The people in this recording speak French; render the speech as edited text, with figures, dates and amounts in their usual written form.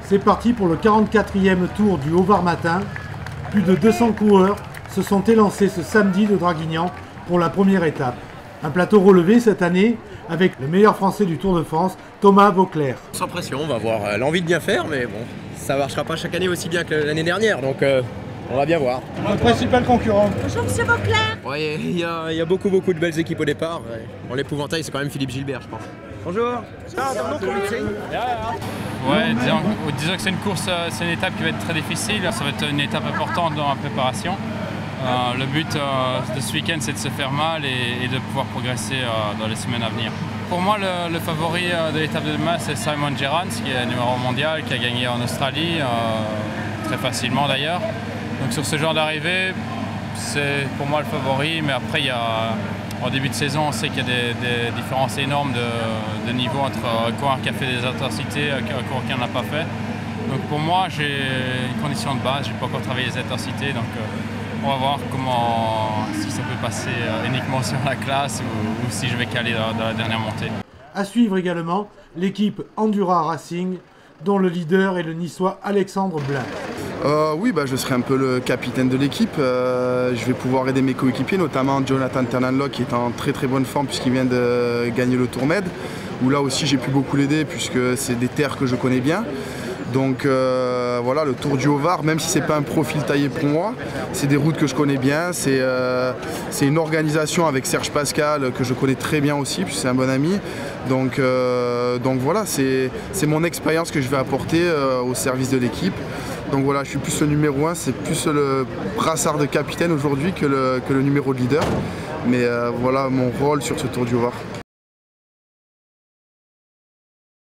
C'est parti pour le 44e tour du Haut-Var matin. Plus de 200 coureurs se sont élancés ce samedi de Draguignan pour la première étape. Un plateau relevé cette année avec le meilleur français du Tour de France, Thomas Vauclair. Sans pression, on va avoir l'envie de bien faire, mais bon, ça ne marchera pas chaque année aussi bien que l'année dernière, donc on va bien voir. Notre principal concurrent. Bonjour Monsieur Vauclair. Ouais, il y a beaucoup de belles équipes au départ. Bon, l'épouvantail, c'est quand même Philippe Gilbert, je pense. Bonjour. Ouais, disons que c'est une course, c'est une étape qui va être très difficile. Ça va être une étape importante dans la préparation. Le but de ce week-end, c'est de se faire mal et de pouvoir progresser dans les semaines à venir. Pour moi, le favori de l'étape de demain, c'est Simon Gerrans, qui est numéro mondial, qui a gagné en Australie, très facilement d'ailleurs. Donc sur ce genre d'arrivée, c'est pour moi le favori, mais après, en début de saison, on sait qu'il y a des différences énormes de niveau entre un coureur qui a fait des intensités et un coureur qui n'en a pas fait. Donc pour moi, j'ai une condition de base, je n'ai pas encore travaillé les intensités, donc on va voir si ça peut passer uniquement sur la classe ou si je vais caler dans la dernière montée. À suivre également l'équipe Endura Racing, dont le leader est le niçois Alexandre Blin. Oui, je serai un peu le capitaine de l'équipe. Je vais pouvoir aider mes coéquipiers, notamment Jonathan Ternanlock qui est en très bonne forme puisqu'il vient de gagner le Tour Med, où là aussi j'ai pu beaucoup l'aider puisque c'est des terres que je connais bien. Donc voilà, le Tour du Haut-Var, même si c'est pas un profil taillé pour moi, c'est des routes que je connais bien, c'est une organisation avec Serge Pascal que je connais très bien aussi, puisque c'est un bon ami. Donc voilà, c'est mon expérience que je vais apporter au service de l'équipe. Donc voilà, je suis plus le numéro 1, c'est plus le brassard de capitaine aujourd'hui que le numéro de leader. Mais voilà mon rôle sur ce Tour du Haut-Var.